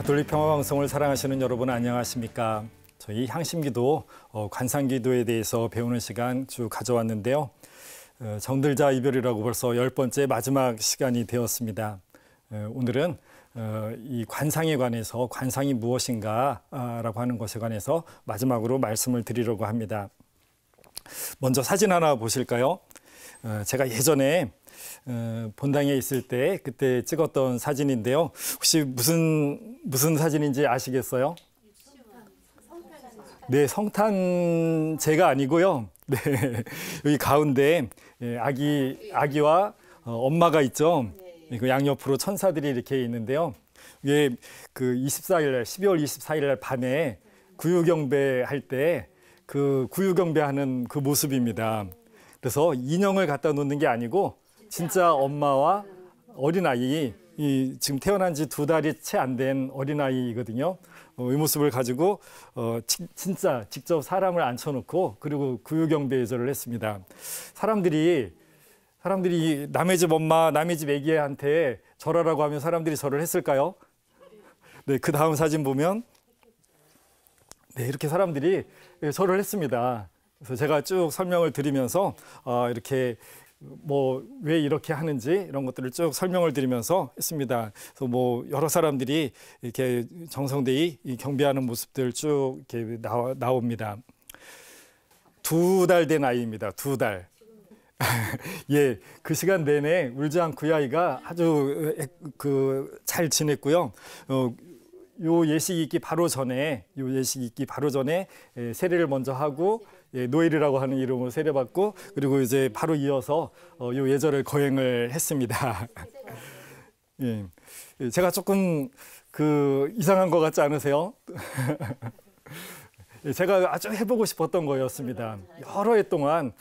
가톨릭 평화방송을 사랑하시는 여러분 안녕하십니까? 저희 향심기도, 관상기도에 대해서 배우는 시간 쭉 가져왔는데요. 정들자 이별이라고 벌써 10번째 마지막 시간이 되었습니다. 오늘은 이 관상에 관해서 관상이 무엇인가 라고 하는 것에 관해서 마지막으로 말씀을 드리려고 합니다. 먼저 사진 하나 보실까요? 제가 예전에 본당에 있을 때 그때 찍었던 사진인데요. 혹시 무슨 사진인지 아시겠어요? 네, 성탄제가 아니고요. 네, 여기 가운데 아기와 엄마가 있죠. 그 양옆으로 천사들이 이렇게 있는데요. 이게 그 12월 24일 날 밤에 구유경배 할 때 그 구유경배하는 그 모습입니다. 그래서 인형을 갖다 놓는 게 아니고 진짜 엄마와 어린아이, 지금 태어난 지 2달이 채 안 된 어린아이거든요. 이 모습을 가지고 진짜 직접 사람을 앉혀놓고 그리고 구유경배 예절을 했습니다. 사람들이 남의 집 엄마, 남의 집 애기한테 절하라고 하면 사람들이 절을 했을까요? 네, 그 다음 사진 보면 네, 이렇게 사람들이 절을 했습니다. 그래서 제가 쭉 설명을 드리면서 이렇게 왜 이렇게 하는지 이런 것들을 쭉 설명을 드리면서 했습니다. 그래서 여러 사람들이 이렇게 정성되이 경배하는 모습들 쭉 이렇게 나옵니다. 2달 된 아이입니다. 2달. 예, 그 시간 내내 울지 않고 이 아이가 아주 잘 지냈고요. 요 예식 있기 바로 전에 세례를 먼저 하고 노엘이라고 하는 이름으로 세례받고 그리고 이제 바로 이어서 요 예절을 거행을 했습니다. 예, 제가 조금 이상한 것 같지 않으세요? 제가 아주 해보고 싶었던 거였습니다. 여러 해 동안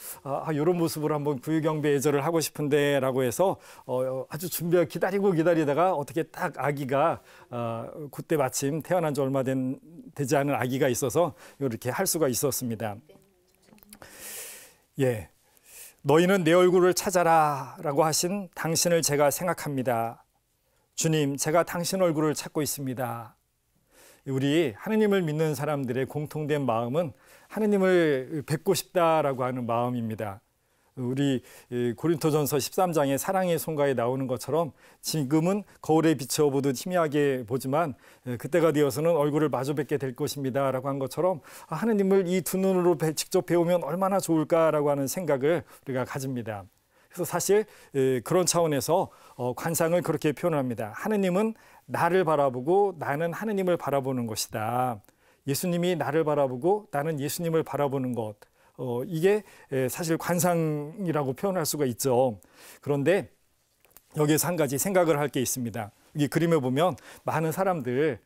이런 모습으로 한번 구유경배 예절을 하고 싶은데 라고 해서 아주 기다리다가 어떻게 딱 아기가 그때 마침 태어난 지 얼마 되지 않은 아기가 있어서 이렇게 할 수가 있었습니다. 예, 너희는 내 얼굴을 찾아라 라고 하신 당신을 제가 생각합니다. 주님, 제가 당신 얼굴을 찾고 있습니다. 우리 하느님을 믿는 사람들의 공통된 마음은 하느님을 뵙고 싶다라고 하는 마음입니다. 우리 고린토전서 13장의 사랑의 송가에 나오는 것처럼 지금은 거울에 비추어 보듯 희미하게 보지만 그때가 되어서는 얼굴을 마주 뵙게 될 것입니다 라고 한 것처럼 하느님을 이 두 눈으로 직접 배우면 얼마나 좋을까라고 하는 생각을 우리가 가집니다. 그래서 사실 그런 차원에서 관상을 그렇게 표현합니다. 하느님은 나를 바라보고 나는 하느님을 바라보는 것이다. 예수님이 나를 바라보고 나는 예수님을 바라보는 것. 이게 사실 관상이라고 표현할 수가 있죠. 그런데 여기에서 한 가지 생각을 할 게 있습니다. 여기 그림에 보면 많은 사람들이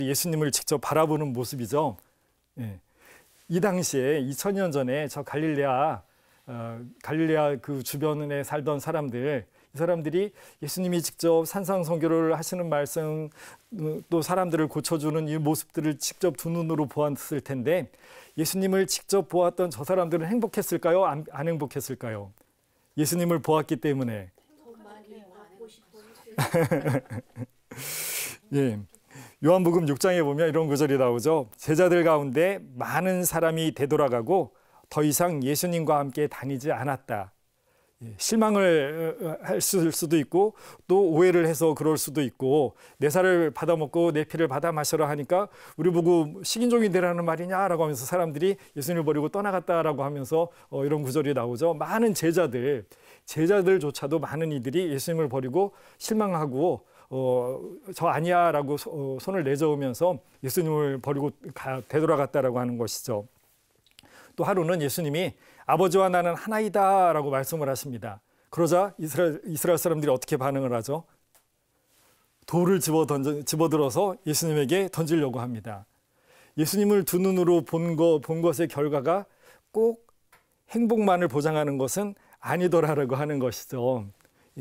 예수님을 직접 바라보는 모습이죠. 이 당시에 2000년 전에 저 갈릴레아 그 주변에 살던 사람들, 이 사람들이 예수님이 직접 산상선교를 하시는 말씀, 또 사람들을 고쳐주는 이 모습들을 직접 두 눈으로 보았을 텐데 예수님을 직접 보았던 저 사람들은 행복했을까요? 안 행복했을까요? 예수님을 보았기 때문에. 예, 요한복음 6장에 보면 이런 구절이 나오죠. 제자들 가운데 많은 사람이 되돌아가고 더 이상 예수님과 함께 다니지 않았다. 실망을 했을 수도 있고 또 오해를 해서 그럴 수도 있고 내 살을 받아먹고 내 피를 받아 마셔라 하니까 우리 보고 식인종이 되라는 말이냐라고 하면서 사람들이 예수님을 버리고 떠나갔다라고 하면서 이런 구절이 나오죠. 많은 제자들조차도 많은 이들이 예수님을 버리고 실망하고 저 아니야 라고 손을 내저으면서 예수님을 버리고 되돌아갔다라고 하는 것이죠. 또 하루는 예수님이 아버지와 나는 하나이다 라고 말씀을 하십니다. 그러자 이스라엘 사람들이 어떻게 반응을 하죠? 돌을 집어들어서 예수님에게 던지려고 합니다. 예수님을 두 눈으로 본 것의 결과가 꼭 행복만을 보장하는 것은 아니더라라고 하는 것이죠.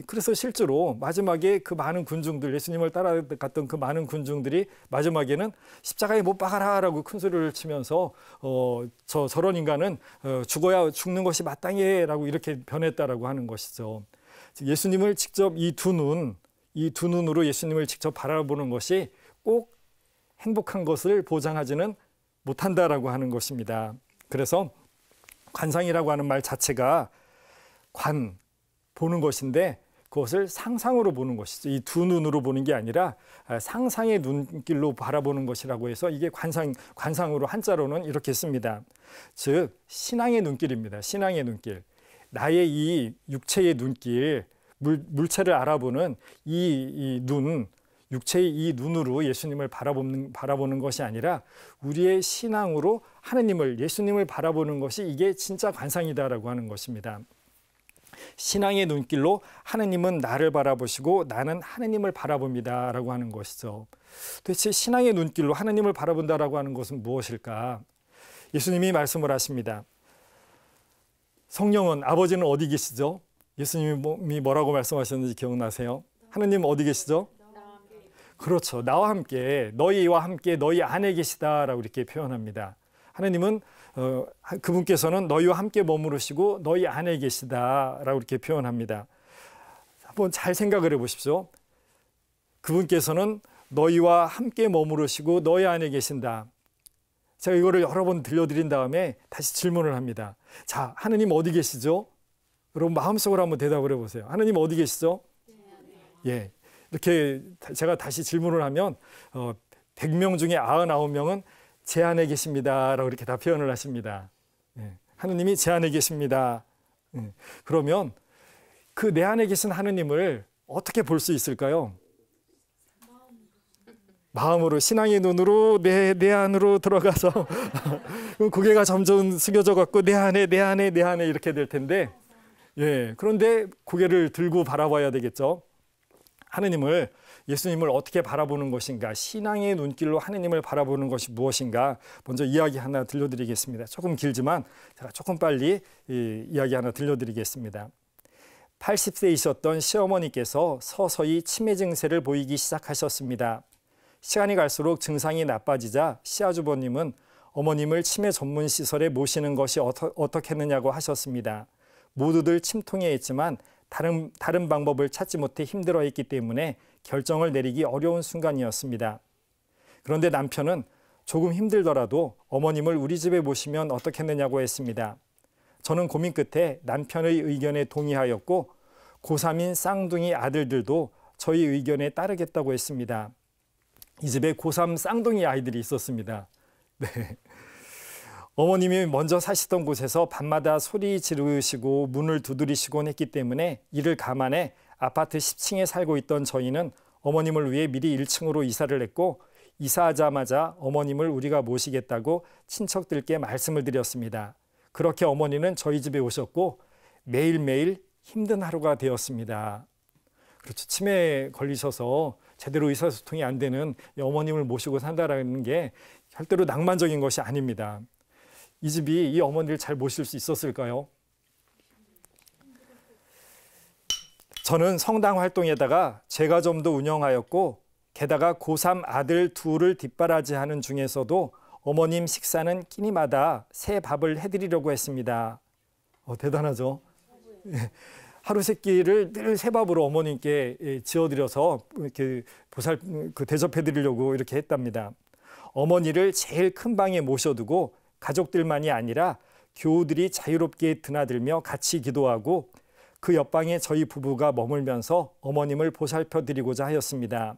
그래서 실제로 마지막에 그 많은 군중들, 예수님을 따라갔던 그 많은 군중들이 마지막에는 십자가에 못 박아라라고 큰 소리를 치면서 저런 인간은 죽어야 죽는 것이 마땅해라고 이렇게 변했다라고 하는 것이죠. 예수님을 직접 이 두 눈으로 예수님을 직접 바라보는 것이 꼭 행복한 것을 보장하지는 못한다라고 하는 것입니다. 그래서 관상이라고 하는 말 자체가 보는 것인데 그것을 상상으로 보는 것이죠. 이 두 눈으로 보는 게 아니라 상상의 눈길로 바라보는 것이라고 해서 이게 관상으로 한자로는 이렇게 씁니다. 즉 신앙의 눈길입니다. 신앙의 눈길. 나의 이 육체의 눈길, 물체를 알아보는 이 눈, 육체의 이 눈으로 예수님을 바라보는 것이 아니라 우리의 신앙으로 예수님을 바라보는 것이 이게 진짜 관상이다라고 하는 것입니다. 신앙의 눈길로 하느님은 나를 바라보시고 나는 하느님을 바라봅니다 라고 하는 것이죠. 도대체 신앙의 눈길로 하느님을 바라본다라고 하는 것은 무엇일까? 예수님이 말씀을 하십니다. 성령은, 아버지는 어디 계시죠? 예수님이 뭐라고 말씀하셨는지 기억나세요? 하느님 어디 계시죠? 그렇죠. 나와 함께, 너희와 함께 너희 안에 계시다라고 이렇게 표현합니다. 하느님은 그분께서는 너희와 함께 머무르시고 너희 안에 계시다라고 이렇게 표현합니다. 한번 잘 생각을 해보십시오. 그분께서는 너희와 함께 머무르시고 너희 안에 계신다. 제가 이거를 여러 번 들려드린 다음에 다시 질문을 합니다. 자, 하느님 어디 계시죠? 여러분 마음속으로 한번 대답을 해보세요. 하느님 어디 계시죠? 예, 이렇게 제가 다시 질문을 하면 100명 중에 99명은 제 안에 계십니다 라고 이렇게 다 표현을 하십니다. 예, 하느님이 제 안에 계십니다. 예, 그러면 그 내 안에 계신 하느님을 어떻게 볼 수 있을까요? 마음으로, 신앙의 눈으로 내 안으로 들어가서 고개가 점점 숙여져 갖고 내 안에 이렇게 될 텐데, 예, 그런데 고개를 들고 바라봐야 되겠죠. 하느님을, 예수님을 어떻게 바라보는 것인가, 신앙의 눈길로 하느님을 바라보는 것이 무엇인가, 먼저 이야기 하나 들려드리겠습니다. 조금 길지만 제가 조금 빨리 이야기 하나 들려드리겠습니다. 80세이셨던 시어머니께서 서서히 치매 증세를 보이기 시작하셨습니다. 시간이 갈수록 증상이 나빠지자 시아주버님은 어머님을 치매 전문 시설에 모시는 것이 어떻겠느냐고 하셨습니다. 모두들 침통해 했지만 다른 방법을 찾지 못해 힘들어했기 때문에 결정을 내리기 어려운 순간이었습니다. 그런데 남편은 조금 힘들더라도 어머님을 우리 집에 모시면 어떻겠느냐고 했습니다. 저는 고민 끝에 남편의 의견에 동의하였고 고3인 쌍둥이 아들들도 저희 의견에 따르겠다고 했습니다. 이 집에 고3 쌍둥이 아이들이 있었습니다. 네. 어머님이 먼저 사시던 곳에서 밤마다 소리 지르시고 문을 두드리시곤 했기 때문에 이를 감안해 아파트 10층에 살고 있던 저희는 어머님을 위해 미리 1층으로 이사를 했고 이사하자마자 어머님을 우리가 모시겠다고 친척들께 말씀을 드렸습니다. 그렇게 어머니는 저희 집에 오셨고 매일매일 힘든 하루가 되었습니다. 그렇죠. 치매에 걸리셔서 제대로 의사소통이 안 되는 어머님을 모시고 산다라는 게 절대로 낭만적인 것이 아닙니다. 이 집이 이 어머니를 잘 모실 수 있었을까요? 저는 성당 활동에다가 제과점도 운영하였고 게다가 고3 아들 둘을 뒷바라지하는 중에서도 어머님 식사는 끼니마다 새 밥을 해드리려고 했습니다. 대단하죠? 하루 세 끼를 늘 새 밥으로 어머님께 지어드려서 이렇게 대접해드리려고 이렇게 했답니다. 어머니를 제일 큰 방에 모셔두고 가족들만이 아니라 교우들이 자유롭게 드나들며 같이 기도하고 그 옆방에 저희 부부가 머물면서 어머님을 보살펴드리고자 하였습니다.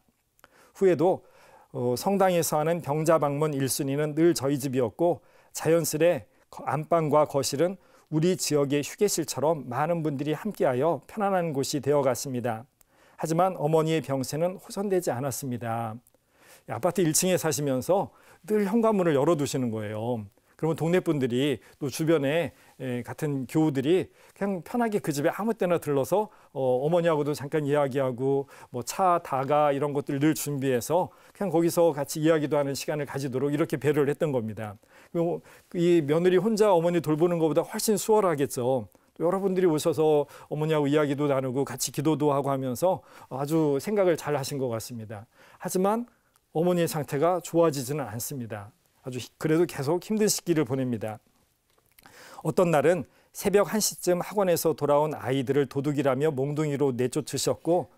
후에도 성당에서 하는 병자 방문 1순위는 늘 저희 집이었고 자연스레 안방과 거실은 우리 지역의 휴게실처럼 많은 분들이 함께하여 편안한 곳이 되어갔습니다. 하지만 어머니의 병세는 호전되지 않았습니다. 아파트 1층에 사시면서 늘 현관문을 열어두시는 거예요. 그러면 동네 분들이 또 주변에 같은 교우들이 그냥 편하게 그 집에 아무 때나 들러서 어머니하고도 잠깐 이야기하고 뭐 차, 다가 이런 것들 늘 준비해서 그냥 거기서 같이 이야기도 하는 시간을 가지도록 이렇게 배려를 했던 겁니다. 그리고 이 며느리 혼자 어머니 돌보는 것보다 훨씬 수월하겠죠. 또 여러분들이 오셔서 어머니하고 이야기도 나누고 같이 기도도 하고 하면서 아주 생각을 잘 하신 것 같습니다. 하지만 어머니의 상태가 좋아지지는 않습니다. 그래도 계속 힘든 시기를 보냅니다. 어떤 날은 새벽 1시쯤 학원에서 돌아온 아이들을 도둑이라며 몽둥이로 내쫓으셨고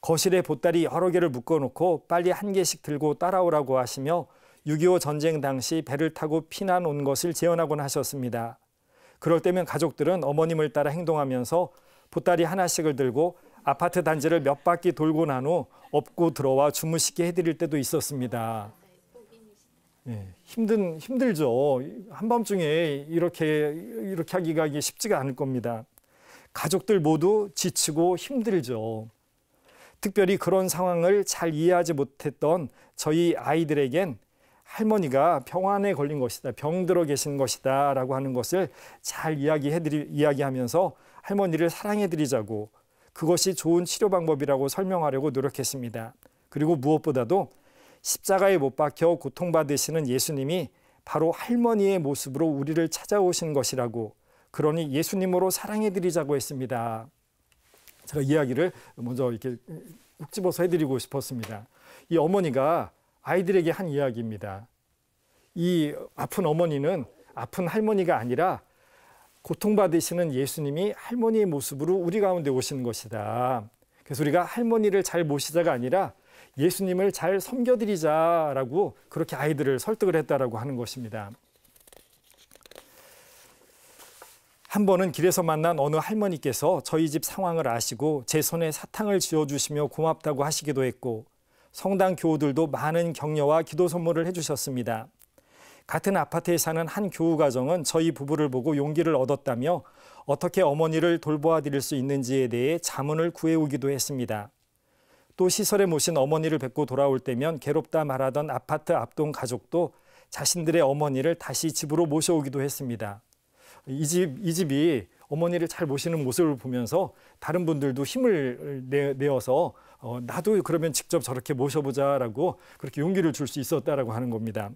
거실에 보따리 여러 개를 묶어놓고 빨리 한 개씩 들고 따라오라고 하시며 6.25 전쟁 당시 배를 타고 피난 온 것을 재현하곤 하셨습니다. 그럴 때면 가족들은 어머님을 따라 행동하면서 보따리 하나씩을 들고 아파트 단지를 몇 바퀴 돌고 난 후 업고 들어와 주무시게 해드릴 때도 있었습니다. 예, 힘들죠. 한밤중에 이렇게 하기가 쉽지가 않을 겁니다. 가족들 모두 지치고 힘들죠. 특별히 그런 상황을 잘 이해하지 못했던 저희 아이들에겐 할머니가 병환에 걸린 것이다, 병들어 계신 것이다 라고 하는 것을 잘 이야기하면서 할머니를 사랑해드리자고, 그것이 좋은 치료 방법이라고 설명하려고 노력했습니다. 그리고 무엇보다도 십자가에 못 박혀 고통받으시는 예수님이 바로 할머니의 모습으로 우리를 찾아오신 것이라고, 그러니 예수님으로 사랑해드리자고 했습니다. 제가 이야기를 먼저 이렇게 꼭 집어서 해드리고 싶었습니다. 이 어머니가 아이들에게 한 이야기입니다. 이 아픈 어머니는 아픈 할머니가 아니라 고통받으시는 예수님이 할머니의 모습으로 우리 가운데 오시는 것이다. 그래서 우리가 할머니를 잘 모시자가 아니라 예수님을 잘 섬겨드리자라고 그렇게 아이들을 설득을 했다라고 하는 것입니다. 한 번은 길에서 만난 어느 할머니께서 저희 집 상황을 아시고 제 손에 사탕을 쥐어주시며 고맙다고 하시기도 했고, 성당 교우들도 많은 격려와 기도 선물을 해주셨습니다. 같은 아파트에 사는 한 교우 가정은 저희 부부를 보고 용기를 얻었다며 어떻게 어머니를 돌보아 드릴 수 있는지에 대해 자문을 구해오기도 했습니다. 또 시설에 모신 어머니를 뵙고 돌아올 때면 괴롭다 말하던 아파트 앞동 가족도 자신들의 어머니를 다시 집으로 모셔오기도 했습니다. 이 집이 어머니를 잘 모시는 모습을 보면서 다른 분들도 힘을 내어서 나도 그러면 직접 저렇게 모셔보자라고 그렇게 용기를 줄 수 있었다라고 하는 겁니다.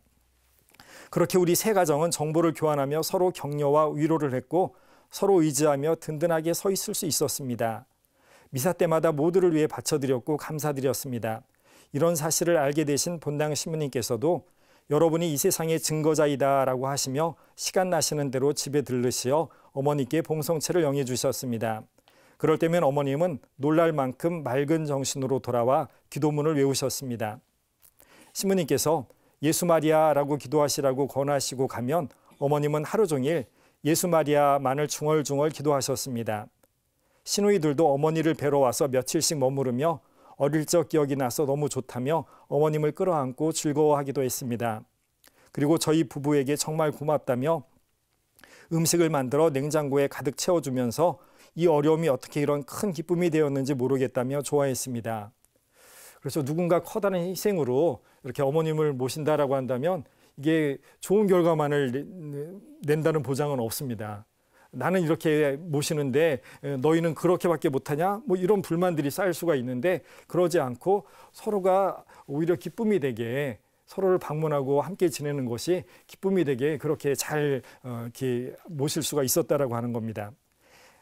그렇게 우리 세 가정은 정보를 교환하며 서로 격려와 위로를 했고 서로 의지하며 든든하게 서 있을 수 있었습니다. 미사 때마다 모두를 위해 바쳐드렸고 감사드렸습니다. 이런 사실을 알게 되신 본당 신부님께서도 여러분이 이 세상의 증거자이다라고 하시며 시간 나시는 대로 집에 들르시어 어머니께 봉송체를 영해 주셨습니다. 그럴 때면 어머님은 놀랄 만큼 맑은 정신으로 돌아와 기도문을 외우셨습니다. 신부님께서 예수 마리아라고 기도하시라고 권하시고 가면 어머님은 하루 종일 예수 마리아만을 중얼중얼 기도하셨습니다. 시누이들도 어머니를 뵈러 와서 며칠씩 머무르며 어릴 적 기억이 나서 너무 좋다며 어머님을 끌어안고 즐거워하기도 했습니다. 그리고 저희 부부에게 정말 고맙다며 음식을 만들어 냉장고에 가득 채워주면서 이 어려움이 어떻게 이런 큰 기쁨이 되었는지 모르겠다며 좋아했습니다. 그래서 누군가 커다란 희생으로 이렇게 어머님을 모신다라고 한다면 이게 좋은 결과만을 낸다는 보장은 없습니다. 나는 이렇게 모시는데 너희는 그렇게밖에 못하냐? 뭐 이런 불만들이 쌓일 수가 있는데, 그러지 않고 서로가 오히려 기쁨이 되게 서로를 방문하고 함께 지내는 것이 기쁨이 되게 그렇게 잘 이렇게 모실 수가 있었다라고 하는 겁니다.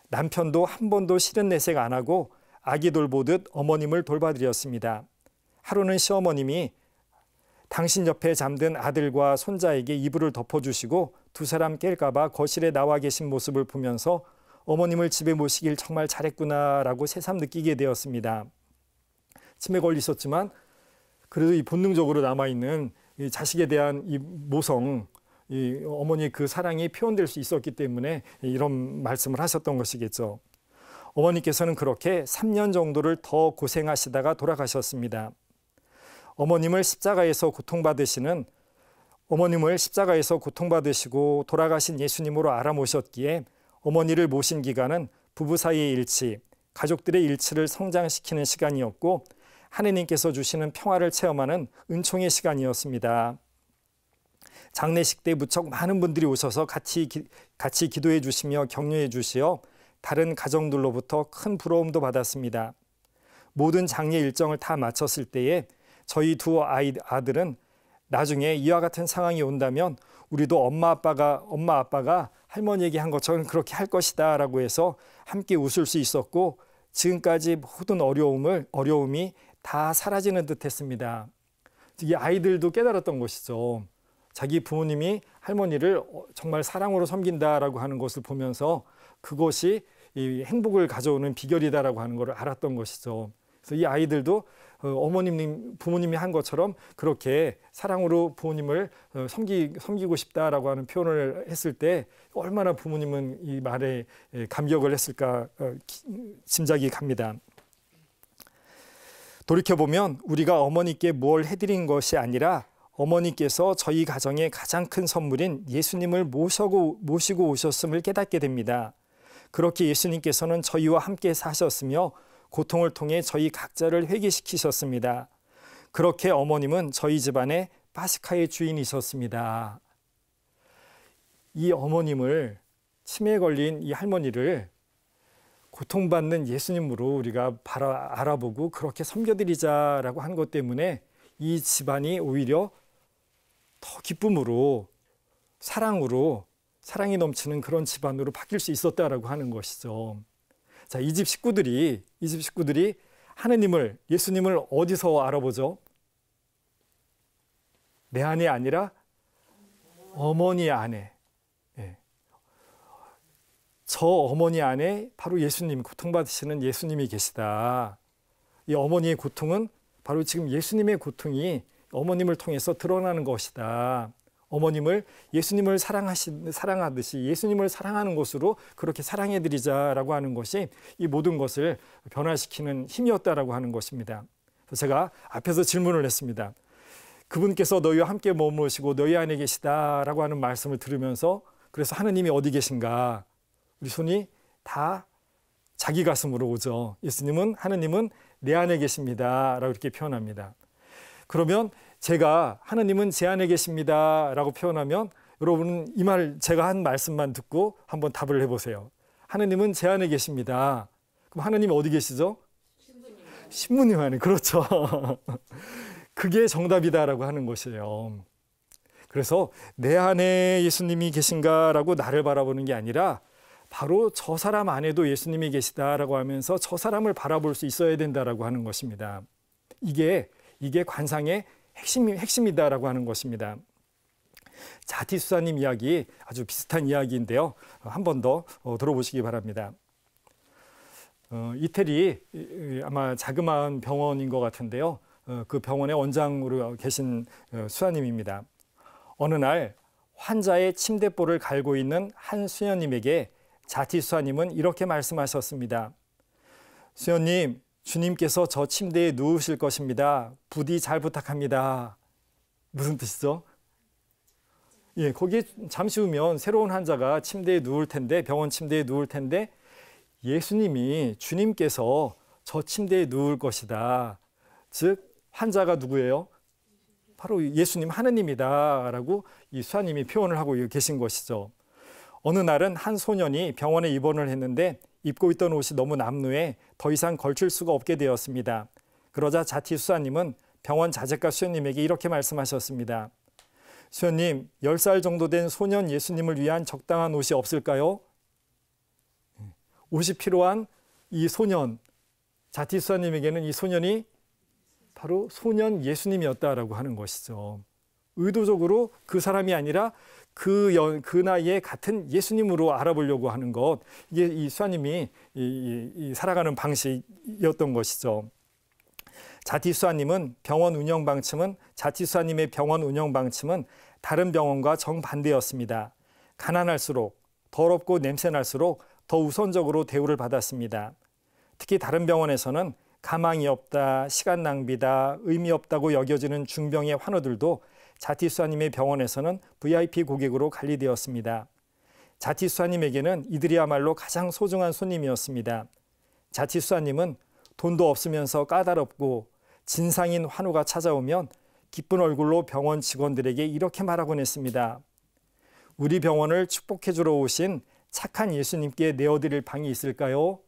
남편도 한 번도 싫은 내색 안 하고 아기 돌보듯 어머님을 돌봐드렸습니다. 하루는 시어머님이 당신 옆에 잠든 아들과 손자에게 이불을 덮어주시고 두 사람 깰까 봐 거실에 나와 계신 모습을 보면서 어머님을 집에 모시길 정말 잘했구나라고 새삼 느끼게 되었습니다. 치매 걸리셨지만 그래도 이 본능적으로 남아있는 이 자식에 대한 이 모성, 이 어머니의 그 사랑이 표현될 수 있었기 때문에 이런 말씀을 하셨던 것이겠죠. 어머니께서는 그렇게 3년 정도를 더 고생하시다가 돌아가셨습니다. 어머님을 십자가에서 고통받으시고 돌아가신 예수님으로 알아모셨기에 어머니를 모신 기간은 부부 사이의 일치, 가족들의 일치를 성장시키는 시간이었고 하느님께서 주시는 평화를 체험하는 은총의 시간이었습니다. 장례식 때 무척 많은 분들이 오셔서 같이 기도해 주시며 격려해 주시어 다른 가정들로부터 큰 부러움도 받았습니다. 모든 장례 일정을 다 마쳤을 때에 저희 두 아들은 나중에 이와 같은 상황이 온다면 우리도 엄마 아빠가 할머니에게 한 것처럼 그렇게 할 것이다 라고 해서 함께 웃을 수 있었고, 지금까지 모든 어려움이 다 사라지는 듯 했습니다. 이 아이들도 깨달았던 것이죠. 자기 부모님이 할머니를 정말 사랑으로 섬긴다라고 하는 것을 보면서 그것이 이 행복을 가져오는 비결이다라고 하는 것을 알았던 것이죠. 그래서 이 아이들도 부모님이 한 것처럼 그렇게 사랑으로 부모님을 섬기고 싶다라고 하는 표현을 했을 때 얼마나 부모님은 이 말에 감격을 했을까 짐작이 갑니다. 돌이켜보면 우리가 어머니께 뭘 해드린 것이 아니라 어머니께서 저희 가정의 가장 큰 선물인 예수님을 모시고 오셨음을 깨닫게 됩니다. 그렇게 예수님께서는 저희와 함께 사셨으며 고통을 통해 저희 각자를 회개시키셨습니다. 그렇게 어머님은 저희 집안의 파스카의 주인이셨습니다. 이 어머님을, 치매에 걸린 이 할머니를 고통받는 예수님으로 우리가 알아보고 그렇게 섬겨드리자라고 한 것 때문에 이 집안이 오히려 더 기쁨으로, 사랑이 넘치는 그런 집안으로 바뀔 수 있었다라고 하는 것이죠. 자, 이 집 식구들이 하느님을, 예수님을 어디서 알아보죠? 내 안이 아니라 어머니 안에. 저 어머니 안에 바로 예수님, 고통받으시는 예수님이 계시다. 이 어머니의 고통은 바로 지금 예수님의 고통이 어머님을 통해서 드러나는 것이다. 예수님을 사랑하듯이 예수님을 사랑하는 것으로 그렇게 사랑해드리자라고 하는 것이 이 모든 것을 변화시키는 힘이었다라고 하는 것입니다. 그래서 제가 앞에서 질문을 했습니다. 그분께서 너희와 함께 머무시고 너희 안에 계시다라고 하는 말씀을 들으면서 그래서 하느님이 어디 계신가? 우리 손이 다 자기 가슴으로 오죠. 하느님은 내 안에 계십니다 라고 이렇게 표현합니다. 그러면 제가 하느님은 제 안에 계십니다 라고 표현하면 여러분은 이 말, 제가 한 말씀만 듣고 한번 답을 해보세요. 하느님은 제 안에 계십니다. 그럼 하느님이 어디 계시죠? 신부님 안에. 그렇죠. 그게 정답이다라고 하는 것이에요. 그래서 내 안에 예수님이 계신가라고 나를 바라보는 게 아니라 바로 저 사람 안에도 예수님이 계시다라고 하면서 저 사람을 바라볼 수 있어야 된다라고 하는 것입니다. 이게 관상의 핵심이다라고 하는 것입니다. 자티수사님 이야기, 아주 비슷한 이야기인데요. 한 번 더 들어보시기 바랍니다. 이태리 아마 자그마한 병원인 것 같은데요. 그 병원의 원장으로 계신 수사님입니다. 어느 날 환자의 침대볼을 갈고 있는 한 수녀님에게 자티수사님은 이렇게 말씀하셨습니다. 수녀님, 주님께서 저 침대에 누우실 것입니다. 부디 잘 부탁합니다. 무슨 뜻이죠? 거기에 잠시 후면 새로운 환자가 침대에 누울 텐데, 병원 침대에 누울 텐데 예수님이, 주님께서 저 침대에 누울 것이다. 즉 환자가 누구예요? 바로 예수님, 하느님이다 라고 이 수사님이 표현을 하고 계신 것이죠. 어느 날은 한 소년이 병원에 입원을 했는데 입고 있던 옷이 너무 남루해 더 이상 걸칠 수가 없게 되었습니다. 그러자 자티수사님은 병원 자재과 수녀님에게 이렇게 말씀하셨습니다. 수녀님, 10살 정도 된 소년 예수님을 위한 적당한 옷이 없을까요? 옷이 필요한 이 소년, 자티수사님에게는 이 소년이 바로 소년 예수님이었다라고 하는 것이죠. 의도적으로 그 사람이 아니라 그 나이에 같은 예수님으로 알아보려고 하는 것, 이게 이 수사님이 살아가는 방식이었던 것이죠. 자티수사님의 병원 운영 방침은 다른 병원과 정반대였습니다. 가난할수록, 더럽고 냄새날수록 더 우선적으로 대우를 받았습니다. 특히 다른 병원에서는 가망이 없다, 시간 낭비다, 의미 없다고 여겨지는 중병의 환우들도 자티수사님의 병원에서는 VIP 고객으로 관리되었습니다. 자티수사님에게는 이들이야말로 가장 소중한 손님이었습니다. 자티수사님은 돈도 없으면서 까다롭고 진상인 환우가 찾아오면 기쁜 얼굴로 병원 직원들에게 이렇게 말하곤 했습니다. 우리 병원을 축복해 주러 오신 착한 예수님께 내어드릴 방이 있을까요?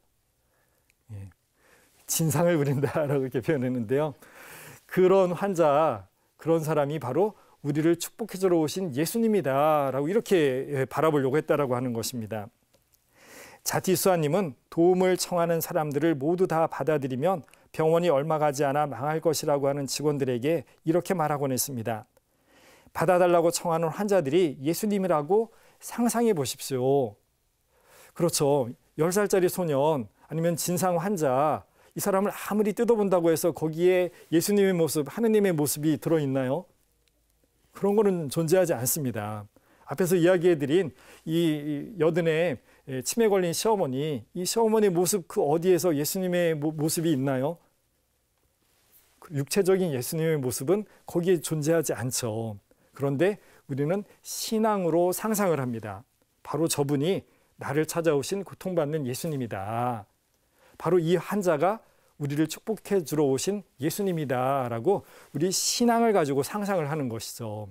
진상을 부린다라고 이렇게 표현했는데요. 그런 환자, 그런 사람이 바로 우리를 축복해 주러 오신 예수님이다라고 이렇게 바라보려고 했다라고 하는 것입니다. 자티수사님은 도움을 청하는 사람들을 모두 다 받아들이면 병원이 얼마 가지 않아 망할 것이라고 하는 직원들에게 이렇게 말하곤 했습니다. 받아달라고 청하는 환자들이 예수님이라고 상상해 보십시오. 그렇죠. 10살짜리 소년 아니면 진상 환자, 이 사람을 아무리 뜯어본다고 해서 거기에 예수님의 모습, 하느님의 모습이 들어있나요? 그런 거는 존재하지 않습니다. 앞에서 이야기해드린 이 여든의 치매 걸린 시어머니, 이 시어머니의 모습 그 어디에서 예수님의 모습이 있나요? 육체적인 예수님의 모습은 거기에 존재하지 않죠. 그런데 우리는 신앙으로 상상을 합니다. 바로 저분이 나를 찾아오신 고통받는 예수님이다. 바로 이 환자가 우리를 축복해 주러 오신 예수님이다 라고 우리 신앙을 가지고 상상을 하는 것이죠.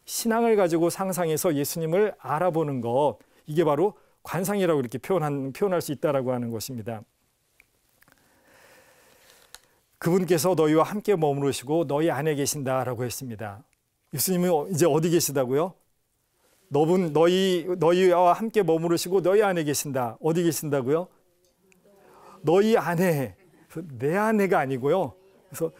신앙을 가지고 상상해서 예수님을 알아보는 것, 이게 바로 관상이라고 이렇게 표현할 수 있다라고 하는 것입니다. 그분께서 너희와 함께 머무르시고 너희 안에 계신다라고 했습니다. 예수님은 이제 어디 계시다고요? 너희와 함께 머무르시고 너희 안에 계신다. 어디 계신다고요? 너희 안에. 내 안에가 아니고요. 그래서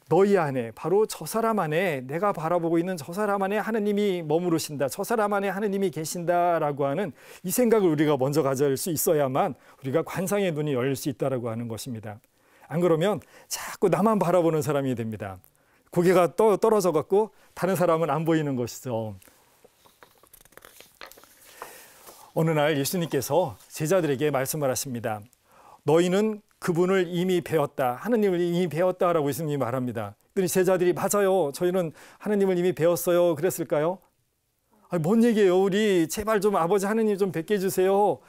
너희 안에, 바로 저 사람 안에, 내가 바라보고 있는 저 사람 안에 하느님이 머무르신다. 저 사람 안에 하느님이 계신다라고 하는 이 생각을 우리가 먼저 가질 수 있어야만 우리가 관상의 눈이 열릴 수 있다라고 하는 것입니다. 안 그러면 자꾸 나만 바라보는 사람이 됩니다. 고개가 떨어져 갖고 다른 사람은 안 보이는 것이죠. 어느 날 예수님께서 제자들에게 말씀을 하십니다. 너희는 그분을 이미 배웠다. 하느님을 이미 배웠다라고 예수님이 말합니다. 그랬더니 제자들이 맞아요. 저희는 하느님을 이미 배웠어요. 그랬을까요? 아니, 뭔 얘기예요? 우리 제발 좀 아버지 하느님 좀 뵙게 해주세요.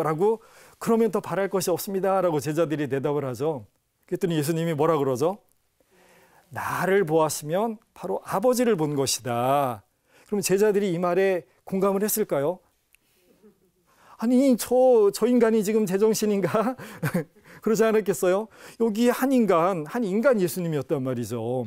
라고 그러면 더 바랄 것이 없습니다. 라고 제자들이 대답을 하죠. 그랬더니 예수님이 뭐라 그러죠? 나를 보았으면 바로 아버지를 본 것이다. 그럼 제자들이 이 말에 공감을 했을까요? 아니 저 인간이 지금 제정신인가? 그러지 않았겠어요? 여기 한 인간 예수님이었단 말이죠.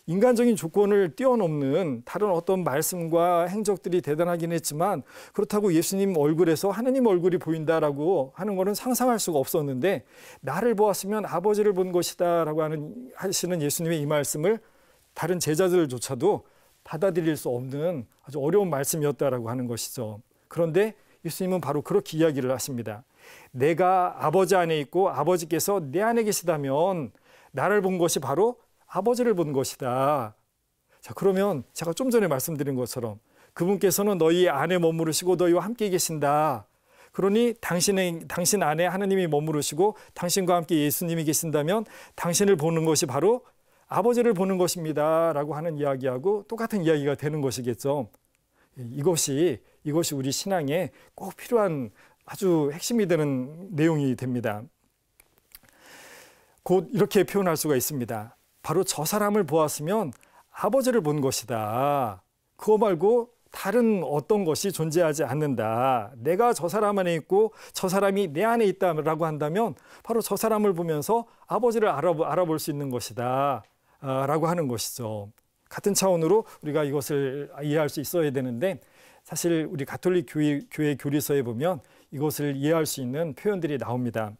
인간적인 조건을 뛰어넘는 다른 어떤 말씀과 행적들이 대단하긴 했지만 그렇다고 예수님 얼굴에서 하느님 얼굴이 보인다라고 하는 것은 상상할 수가 없었는데 나를 보았으면 아버지를 본 것이다 라고 하시는 예수님의 이 말씀을 다른 제자들조차도 받아들일 수 없는 아주 어려운 말씀이었다라고 하는 것이죠. 그런데 예수님은 바로 그렇게 이야기를 하십니다. 내가 아버지 안에 있고 아버지께서 내 안에 계시다면 나를 본 것이 바로 아버지를 본 것이다. 자, 그러면 제가 좀 전에 말씀드린 것처럼 그분께서는 너희 안에 머무르시고 너희와 함께 계신다. 그러니 당신 안에 하느님이 머무르시고 당신과 함께 예수님이 계신다면 당신을 보는 것이 바로 아버지를 보는 것입니다. 라고 하는 이야기하고 똑같은 이야기가 되는 것이겠죠. 이것이 우리 신앙에 꼭 필요한 아주 핵심이 되는 내용이 됩니다. 곧 이렇게 표현할 수가 있습니다. 바로 저 사람을 보았으면 아버지를 본 것이다. 그거 말고 다른 어떤 것이 존재하지 않는다. 내가 저 사람 안에 있고 저 사람이 내 안에 있다라고 한다면 바로 저 사람을 보면서 아버지를 알아볼 수 있는 것이다. 라고 하는 것이죠. 같은 차원으로 우리가 이것을 이해할 수 있어야 되는데 사실 우리 가톨릭 교회 교리서에 보면 이것을 이해할 수 있는 표현들이 나옵니다.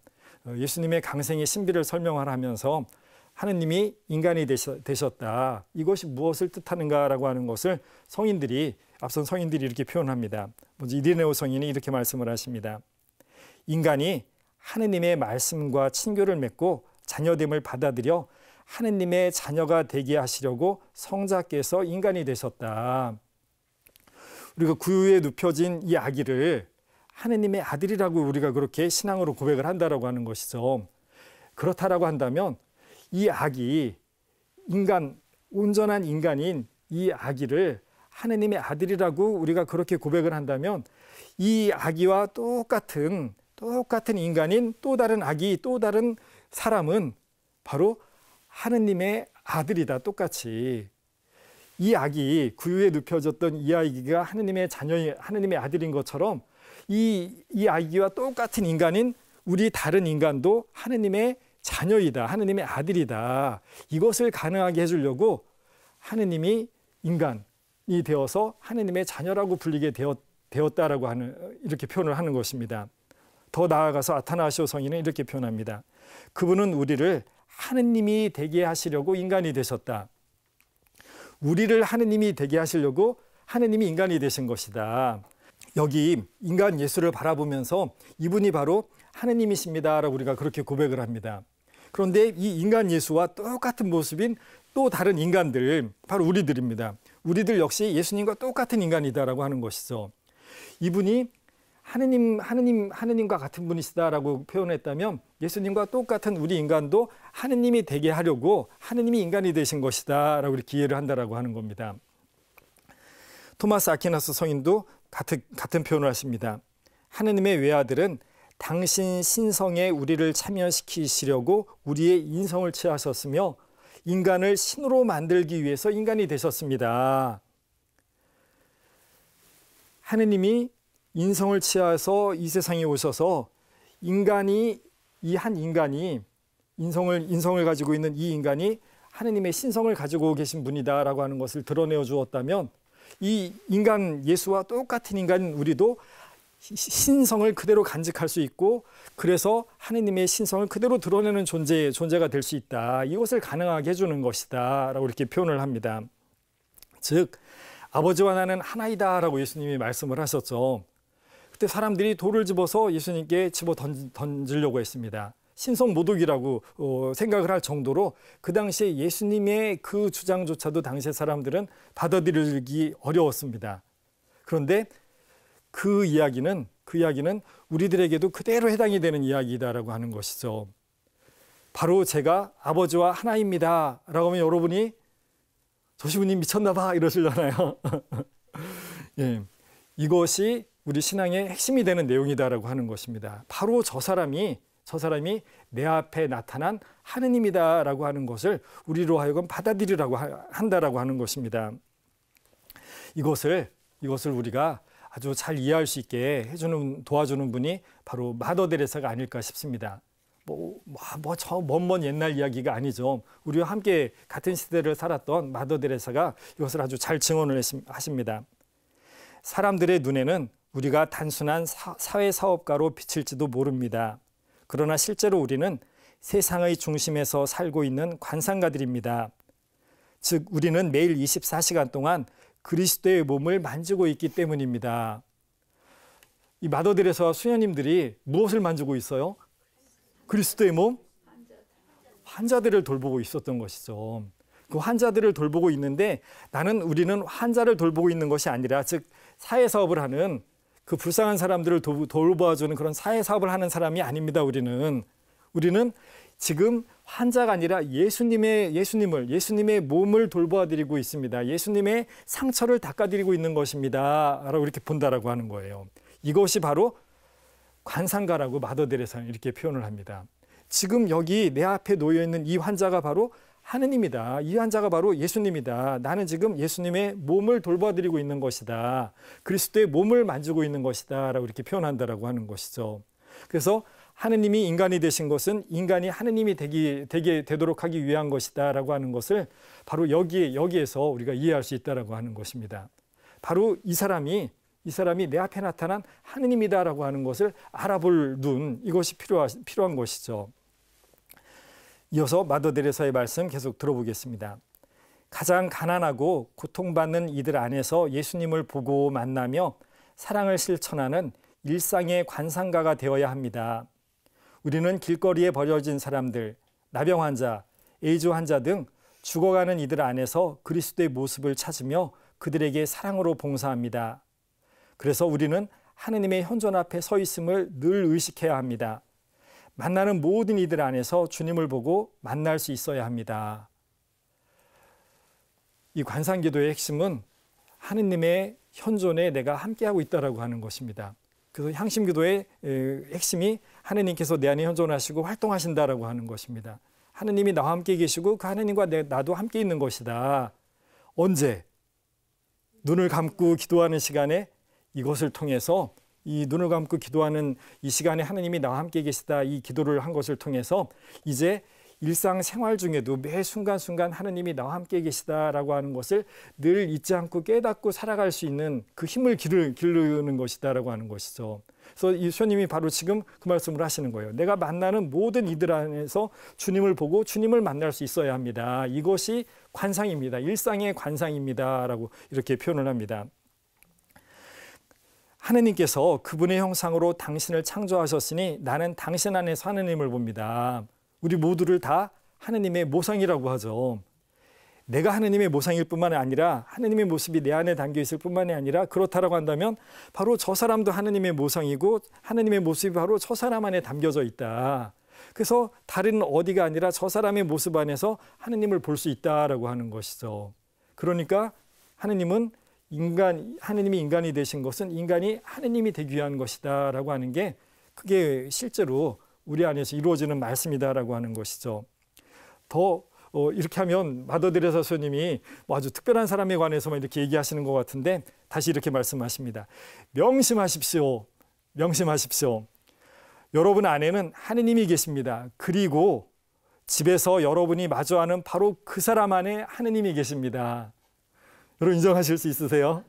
예수님의 강생의 신비를 설명하면서 하느님이 인간이 되셨다. 이것이 무엇을 뜻하는가라고 하는 것을 앞선 성인들이 이렇게 표현합니다. 먼저 이리네오 성인이 이렇게 말씀을 하십니다. 인간이 하느님의 말씀과 친교를 맺고 자녀됨을 받아들여 하느님의 자녀가 되게 하시려고 성자께서 인간이 되셨다. 우리가 구유에 눕혀진 이 아기를 하느님의 아들이라고 우리가 그렇게 신앙으로 고백을 한다라고 하는 것이죠. 그렇다라고 한다면 이 아기, 온전한 인간인 이 아기를 하느님의 아들이라고 우리가 그렇게 고백을 한다면 이 아기와 똑같은 인간인 또 다른 아기, 또 다른 사람은 바로 하느님의 아들이다. 똑같이. 이 아기, 구유에 눕혀졌던 이 아기가 하느님의 하느님의 아들인 것처럼 이 아기와 똑같은 인간인 우리 다른 인간도 하느님의 자녀이다. 하느님의 아들이다. 이것을 가능하게 해주려고 하느님이 인간이 되어서 하느님의 자녀라고 불리게 되었다라고 이렇게 표현을 하는 것입니다. 더 나아가서 아타나시오 성인은 이렇게 표현합니다. 그분은 우리를 하느님이 되게 하시려고 인간이 되셨다. 우리를 하느님이 되게 하시려고 하느님이 인간이 되신 것이다. 여기 인간 예수를 바라보면서 이분이 바로 하느님이십니다라고 우리가 그렇게 고백을 합니다. 그런데 이 인간 예수와 똑같은 모습인 또 다른 인간들, 바로 우리들입니다. 우리들 역시 예수님과 똑같은 인간이다라고 하는 것이죠. 이분이 하느님과 같은 분이시다라고 표현했다면 예수님과 똑같은 우리 인간도 하느님이 되게 하려고 하느님이 인간이 되신 것이다라고 이렇게 이해를 한다라고 하는 겁니다. 토마스 아퀴나스 성인도 같은 표현을 하십니다. 하느님의 외아들은 당신 신성에 우리를 참여시키시려고 우리의 인성을 취하셨으며 인간을 신으로 만들기 위해서 인간이 되셨습니다. 하느님이 인성을 취하서 이 세상에 오셔서 인성을 가지고 있는 이 인간이 하느님의 신성을 가지고 계신 분이다라고 하는 것을 드러내어 주었다면 이 인간 예수와 똑같은 인간 우리도 신성을 그대로 간직할 수 있고 그래서 하느님의 신성을 그대로 드러내는 존재가 될 수 있다. 이것을 가능하게 해주는 것이다 라고 이렇게 표현을 합니다. 즉 아버지와 나는 하나이다 라고 예수님이 말씀을 하셨죠. 그때 사람들이 돌을 집어서 예수님께 집어 던지려고 했습니다. 신성모독이라고 생각을 할 정도로 그 당시에 예수님의 그 주장조차도 당시의 사람들은 받아들이기 어려웠습니다. 그런데 그 이야기는 우리들에게도 그대로 해당이 되는 이야기다라고 하는 것이죠. 바로 제가 아버지와 하나입니다 라고 하면 여러분이 저 시부님 미쳤나 봐 이러시잖아요. 예, 이것이 우리 신앙의 핵심이 되는 내용이다라고 하는 것입니다. 바로 저 사람이 내 앞에 나타난 하느님이다라고 하는 것을 우리로 하여금 받아들이라고 한다라고 하는 것입니다. 이것을 우리가 아주 잘 이해할 수 있게 도와주는 분이 바로 마더 테레사가 아닐까 싶습니다. 저 먼 옛날 이야기가 아니죠. 우리와 함께 같은 시대를 살았던 마더 테레사가 이것을 아주 잘 증언을 하십니다. 사람들의 눈에는 우리가 단순한 사회사업가로 비칠지도 모릅니다. 그러나 실제로 우리는 세상의 중심에서 살고 있는 관상가들입니다. 즉 우리는 매일 24시간 동안 그리스도의 몸을 만지고 있기 때문입니다. 이 마더 테레사와 수녀님들이 무엇을 만지고 있어요? 그리스도의 몸? 환자들을 돌보고 있었던 것이죠. 그 환자들을 돌보고 있는데 우리는 환자를 돌보고 있는 것이 아니라 즉 사회사업을 하는 그 불쌍한 사람들을 돌봐주는 그런 사회사업을 하는 사람이 아닙니다. 우리는 지금 환자가 아니라 예수님의 몸을 돌보아드리고 있습니다. 예수님의 상처를 닦아드리고 있는 것입니다 라고 이렇게 본다라고 하는 거예요. 이것이 바로 관상가라고 마더 테레사는 이렇게 표현을 합니다. 지금 여기 내 앞에 놓여있는 이 환자가 바로 하느님이다. 이 환자가 바로 예수님이다. 나는 지금 예수님의 몸을 돌봐드리고 있는 것이다. 그리스도의 몸을 만지고 있는 것이다 라고 이렇게 표현한다라고 하는 것이죠. 그래서 하느님이 인간이 되신 것은 인간이 하느님이 되도록 하기 위한 것이다 라고 하는 것을 바로 여기에서 우리가 이해할 수 있다라고 하는 것입니다. 바로 이 사람이 내 앞에 나타난 하느님이다 라고 하는 것을 알아볼 눈, 이것이 필요한 것이죠. 이어서 마더 테레사의 말씀 계속 들어보겠습니다. 가장 가난하고 고통받는 이들 안에서 예수님을 보고 만나며 사랑을 실천하는 일상의 관상가가 되어야 합니다. 우리는 길거리에 버려진 사람들, 나병 환자, 에이즈 환자 등 죽어가는 이들 안에서 그리스도의 모습을 찾으며 그들에게 사랑으로 봉사합니다. 그래서 우리는 하느님의 현존 앞에 서 있음을 늘 의식해야 합니다. 만나는 모든 이들 안에서 주님을 보고 만날 수 있어야 합니다. 이 관상기도의 핵심은 하느님의 현존에 내가 함께하고 있다라고 하는 것입니다. 그래서 향심기도의 핵심이 하느님께서 내 안에 현존하시고 활동하신다라고 하는 것입니다. 하느님이 나와 함께 계시고 그 하느님과 나도 함께 있는 것이다. 언제? 눈을 감고 기도하는 시간에 이것을 통해서 이 눈을 감고 기도하는 이 시간에 하느님이 나와 함께 계시다 이 기도를 한 것을 통해서 이제 일상생활 중에도 매 순간순간 하느님이 나와 함께 계시다라고 하는 것을 늘 잊지 않고 깨닫고 살아갈 수 있는 그 힘을 기르는 것이다라고 하는 것이죠. 그래서 이 수녀님이 바로 지금 그 말씀을 하시는 거예요. 내가 만나는 모든 이들 안에서 주님을 보고 주님을 만날 수 있어야 합니다. 이것이 관상입니다. 일상의 관상입니다 라고 이렇게 표현을 합니다. 하느님께서 그분의 형상으로 당신을 창조하셨으니 나는 당신 안에서 하느님을 봅니다. 우리 모두를 다 하느님의 모상이라고 하죠. 내가 하느님의 모상일 뿐만 아니라 하느님의 모습이 내 안에 담겨 있을 뿐만이 아니라 그렇다라고 한다면 바로 저 사람도 하느님의 모상이고 하느님의 모습이 바로 저 사람 안에 담겨져 있다. 그래서 다른 어디가 아니라 저 사람의 모습 안에서 하느님을 볼 수 있다라고 하는 것이죠. 그러니까 하느님이 인간이 되신 것은 인간이 하느님이 되기 위한 것이다라고 하는 게 그게 실제로 우리 안에서 이루어지는 말씀이다라고 하는 것이죠. 더 이렇게 하면 마더 데레사 스님이 아주 특별한 사람에 관해서만 이렇게 얘기하시는 것 같은데 다시 이렇게 말씀하십니다. 명심하십시오. 명심하십시오. 여러분 안에는 하느님이 계십니다. 그리고 집에서 여러분이 마주하는 바로 그 사람 안에 하느님이 계십니다. 여러분 인정하실 수 있으세요?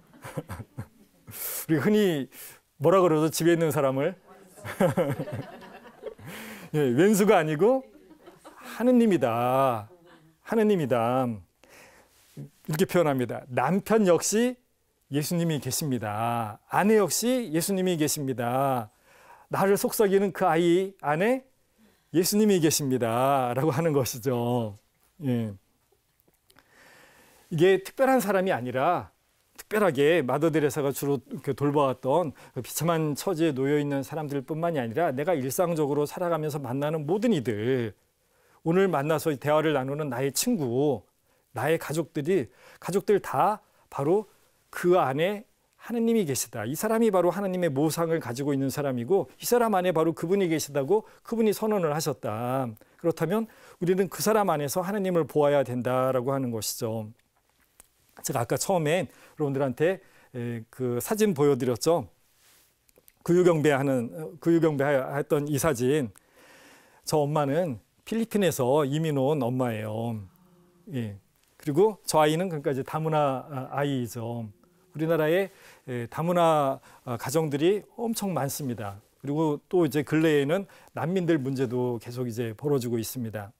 우리 흔히 뭐라 그러죠? 집에 있는 사람을 예, 왼수가 아니고 하느님이다. 하느님이다. 이렇게 표현합니다. 남편 역시 예수님이 계십니다. 아내 역시 예수님이 계십니다. 나를 속삭이는 그 아이 안에 예수님이 계십니다. 라고 하는 것이죠. 예. 이게 특별한 사람이 아니라 특별하게 마더 데레사가 주로 돌봐왔던 비참한 처지에 놓여 있는 사람들 뿐만이 아니라 내가 일상적으로 살아가면서 만나는 모든 이들, 오늘 만나서 대화를 나누는 나의 친구, 나의 가족들 다 바로 그 안에 하느님이 계시다. 이 사람이 바로 하느님의 모상을 가지고 있는 사람이고 이 사람 안에 바로 그분이 계시다고 그분이 선언을 하셨다. 그렇다면 우리는 그 사람 안에서 하느님을 보아야 된다라고 하는 것이죠. 제가 아까 처음에 여러분들한테 그 사진 보여드렸죠. 구유경배했던 이 사진. 저 엄마는 필리핀에서 이민 온 엄마예요. 예. 그리고 저 아이는 그러니까 이제 다문화 아이죠. 우리나라에 다문화 가정들이 엄청 많습니다. 그리고 또 이제 근래에는 난민들 문제도 계속 이제 벌어지고 있습니다.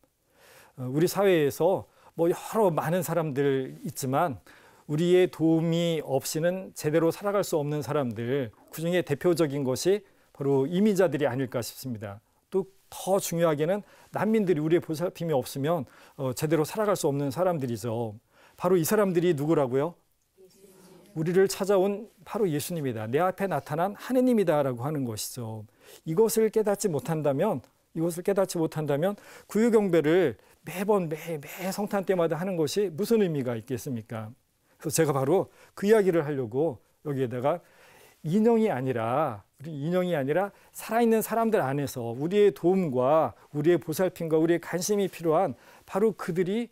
우리 사회에서 뭐 여러 많은 사람들 있지만 우리의 도움이 없이는 제대로 살아갈 수 없는 사람들, 그중에 대표적인 것이 바로 이민자들이 아닐까 싶습니다. 또 더 중요하게는 난민들이 우리의 보살핌이 없으면 제대로 살아갈 수 없는 사람들이죠. 바로 이 사람들이 누구라고요? 우리를 찾아온 바로 예수님이다. 내 앞에 나타난 하느님이다라고 하는 것이죠. 이것을 깨닫지 못한다면 구유경배를 매번 매 성탄 때마다 하는 것이 무슨 의미가 있겠습니까? 그래서 제가 바로 그 이야기를 하려고 여기에다가 인형이 아니라 살아있는 사람들 안에서 우리의 도움과 우리의 보살핌과 우리의 관심이 필요한 바로 그들이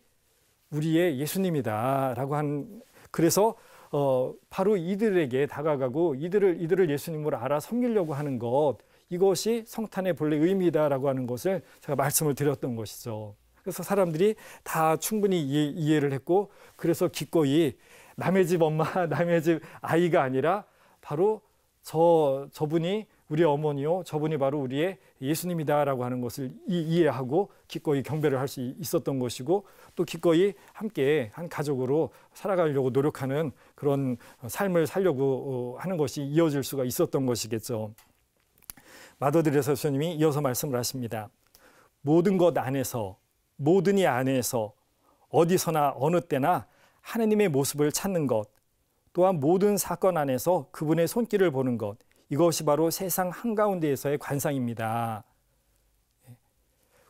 우리의 예수님이다라고 한, 그래서 바로 이들에게 다가가고 이들을 예수님으로 알아 섬기려고 하는 것, 이것이 성탄의 본래 의미다라고 하는 것을 제가 말씀을 드렸던 것이죠. 그래서 사람들이 다 충분히 이해를 했고, 그래서 기꺼이 남의 집 엄마, 남의 집 아이가 아니라 바로 저분이 우리 어머니요, 저분이 바로 우리의 예수님이다라고 하는 것을 이해하고 기꺼이 경배를 할 수 있었던 것이고, 또 기꺼이 함께 한 가족으로 살아가려고 노력하는 그런 삶을 살려고 하는 것이 이어질 수가 있었던 것이겠죠. 마더 데레사 스님이 이어서 말씀을 하십니다. 모든 것 안에서, 모든 이 안에서 어디서나 어느 때나 하느님의 모습을 찾는 것, 또한 모든 사건 안에서 그분의 손길을 보는 것, 이것이 바로 세상 한가운데에서의 관상입니다.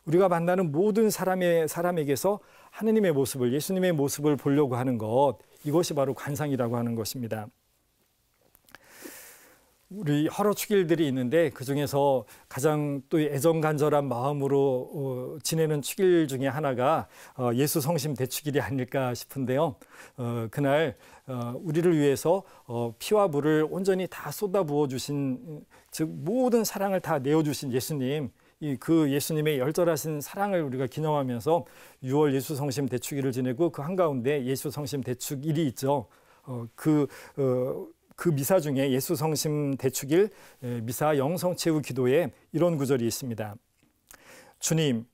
우리가 만나는 모든 사람에게서 하느님의 모습을, 예수님의 모습을 보려고 하는 것, 이것이 바로 관상이라고 하는 것입니다. 우리 여러 축일들이 있는데 그중에서 가장 또 애정간절한 마음으로 지내는 축일 중에 하나가 예수 성심 대축일이 아닐까 싶은데요. 그날 우리를 위해서 피와 물을 온전히 다 쏟아부어 주신, 즉 모든 사랑을 다 내어주신 예수님, 그 예수님의 열절하신 사랑을 우리가 기념하면서 6월 예수 성심 대축일을 지내고 그 한가운데 예수 성심 대축일이 있죠. 그 미사 중에 예수 성심 대축일 미사 영성체후 기도에 이런 구절이 있습니다. 주님,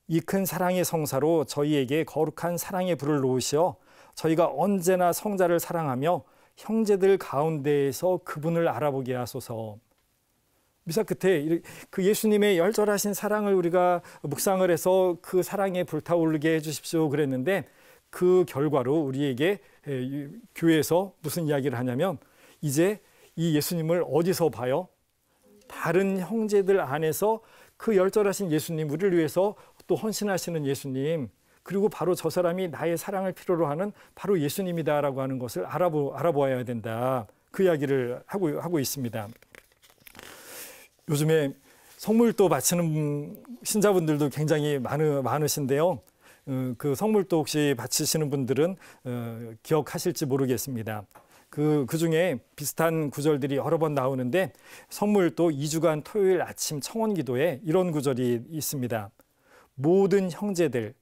이 큰 사랑의 성사로 저희에게 거룩한 사랑의 불을 놓으시어 저희가 언제나 성자를 사랑하며 형제들 가운데에서 그분을 알아보게 하소서. 미사 끝에 그 예수님의 열절하신 사랑을 우리가 묵상을 해서 그 사랑에 불타오르게 해주십시오 그랬는데, 그 결과로 우리에게 교회에서 무슨 이야기를 하냐면, 이제 이 예수님을 어디서 봐요? 다른 형제들 안에서 그 열절하신 예수님, 우리를 위해서 또 헌신하시는 예수님, 그리고 바로 저 사람이 나의 사랑을 필요로 하는 바로 예수님이다라고 하는 것을 알아보아야 된다. 그 이야기를 하고 있습니다. 요즘에 성물도 바치는 신자분들도 굉장히 많으신데요. 그 성물도 혹시 바치시는 분들은 기억하실지 모르겠습니다. 그 중에 비슷한 구절들이 여러 번 나오는데, 성물도 2주간 토요일 아침 청원 기도에 이런 구절이 있습니다. 모든 형제들,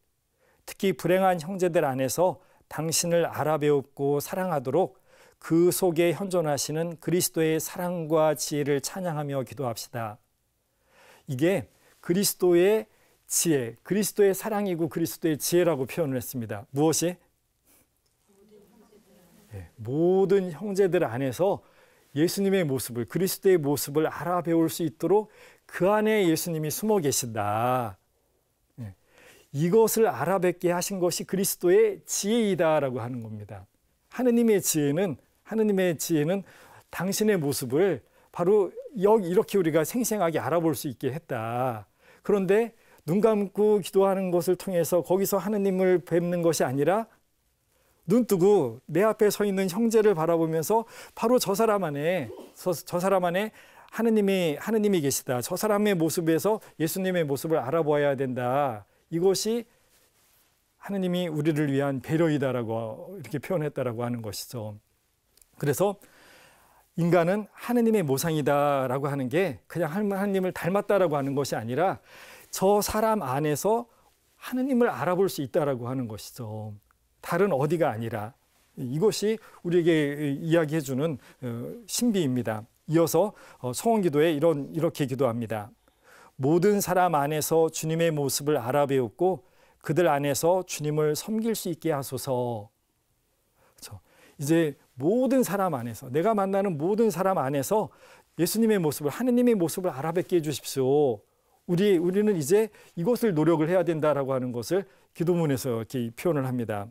특히 불행한 형제들 안에서 당신을 알아배웠고 사랑하도록 그 속에 현존하시는 그리스도의 사랑과 지혜를 찬양하며 기도합시다. 이게 그리스도의 지혜, 그리스도의 사랑이고 그리스도의 지혜라고 표현을 했습니다. 무엇이? 모든 형제들 안에서 예수님의 모습을, 그리스도의 모습을 알아배울 수 있도록 그 안에 예수님이 숨어 계신다. 이것을 알아뵙게 하신 것이 그리스도의 지혜이다라고 하는 겁니다. 하느님의 지혜는 당신의 모습을 바로 이렇게 우리가 생생하게 알아볼 수 있게 했다. 그런데 눈 감고 기도하는 것을 통해서 거기서 하느님을 뵙는 것이 아니라, 눈 뜨고 내 앞에 서 있는 형제를 바라보면서 바로 저 사람 안에 하느님이 계시다. 저 사람의 모습에서 예수님의 모습을 알아보아야 된다. 이것이 하느님이 우리를 위한 배려이다라고 이렇게 표현했다라고 하는 것이죠. 그래서 인간은 하느님의 모상이다라고 하는 게 그냥 하느님을 닮았다라고 하는 것이 아니라, 저 사람 안에서 하느님을 알아볼 수 있다라고 하는 것이죠. 다른 어디가 아니라. 이것이 우리에게 이야기해 주는 신비입니다. 이어서 성원기도에 이렇게 기도합니다. 모든 사람 안에서 주님의 모습을 알아배웠고 그들 안에서 주님을 섬길 수 있게 하소서. 그렇죠? 이제 모든 사람 안에서, 내가 만나는 모든 사람 안에서 예수님의 모습을, 하느님의 모습을 알아뵙게 해주십시오. 우리는 이제 이것을 노력을 해야 된다라고 하는 것을 기도문에서 이렇게 표현을 합니다.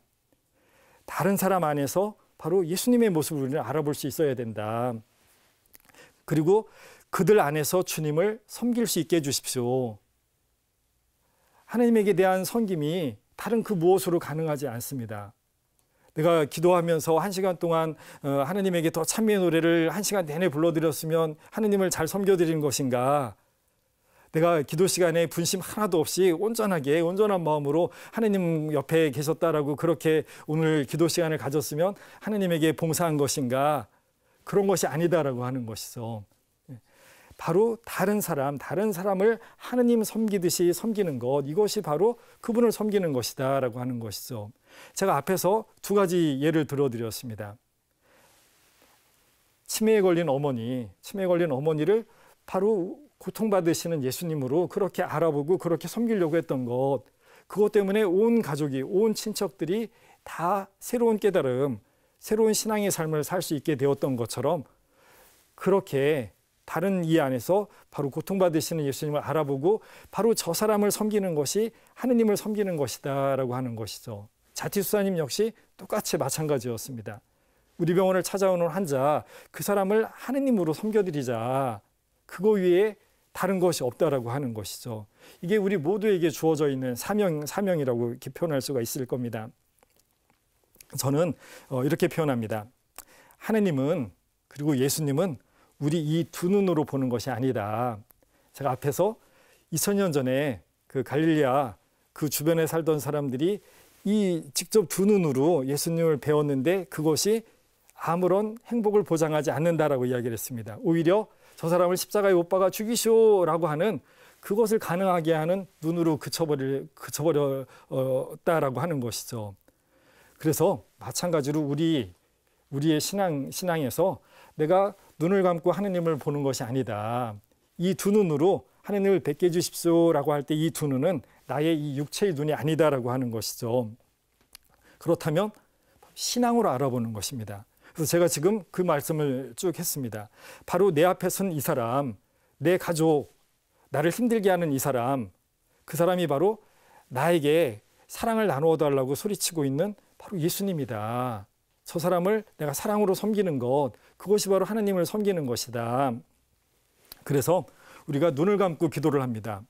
다른 사람 안에서 바로 예수님의 모습을 우리는 알아볼 수 있어야 된다. 그리고 그들 안에서 주님을 섬길 수 있게 해주십시오. 하나님에게 대한 섬김이 다른 그 무엇으로 가능하지 않습니다. 내가 기도하면서 1시간 동안 하나님에게 더 찬미의 노래를 1시간 내내 불러드렸으면 하나님을 잘 섬겨드리는 것인가? 내가 기도 시간에 분심 하나도 없이 온전한 마음으로 하나님 옆에 계셨다라고 그렇게 오늘 기도 시간을 가졌으면 하나님에게 봉사한 것인가? 그런 것이 아니다라고 하는 것이죠. 바로 다른 사람을 하느님 섬기듯이 섬기는 것, 이것이 바로 그분을 섬기는 것이다 라고 하는 것이죠. 제가 앞에서 2가지 예를 들어드렸습니다. 치매에 걸린 어머니를 바로 고통받으시는 예수님으로 그렇게 알아보고 그렇게 섬기려고 했던 것, 그것 때문에 온 가족이, 온 친척들이 다 새로운 깨달음, 새로운 신앙의 삶을 살 수 있게 되었던 것처럼, 그렇게 다른 이 안에서 바로 고통받으시는 예수님을 알아보고 바로 저 사람을 섬기는 것이 하느님을 섬기는 것이다 라고 하는 것이죠. 자티수사님 역시 똑같이 마찬가지였습니다. 우리 병원을 찾아오는 환자, 그 사람을 하느님으로 섬겨드리자. 그거 위에 다른 것이 없다라고 하는 것이죠. 이게 우리 모두에게 주어져 있는 사명이라고 이렇게 표현할 수가 있을 겁니다. 저는 이렇게 표현합니다. 하느님은, 그리고 예수님은 우리 이 두 눈으로 보는 것이 아니다. 제가 앞에서 2000년 전에 그 갈릴리아 그 주변에 살던 사람들이 이 직접 두 눈으로 예수님을 배웠는데 그것이 아무런 행복을 보장하지 않는다라고 이야기를 했습니다. 오히려 저 사람을 십자가에 못 박아 죽이시오라고 하는, 그것을 가능하게 하는 눈으로 그쳐버렸다라고 하는 것이죠. 그래서 마찬가지로 우리의 신앙에서 내가 눈을 감고 하느님을 보는 것이 아니다. 이 두 눈으로 하느님을 뵙게 해주십시오라고 할 때 이 두 눈은 나의 이 육체의 눈이 아니다라고 하는 것이죠. 그렇다면 신앙으로 알아보는 것입니다. 그래서 제가 지금 그 말씀을 쭉 했습니다. 바로 내 앞에 선 이 사람, 내 가족, 나를 힘들게 하는 이 사람, 그 사람이 바로 나에게 사랑을 나누어 달라고 소리치고 있는 바로 예수님이다. 저 사람을 내가 사랑으로 섬기는 것, 그것이 바로 하나님을 섬기는 것이다. 그래서 우리가 눈을 감고 기도를 합니다.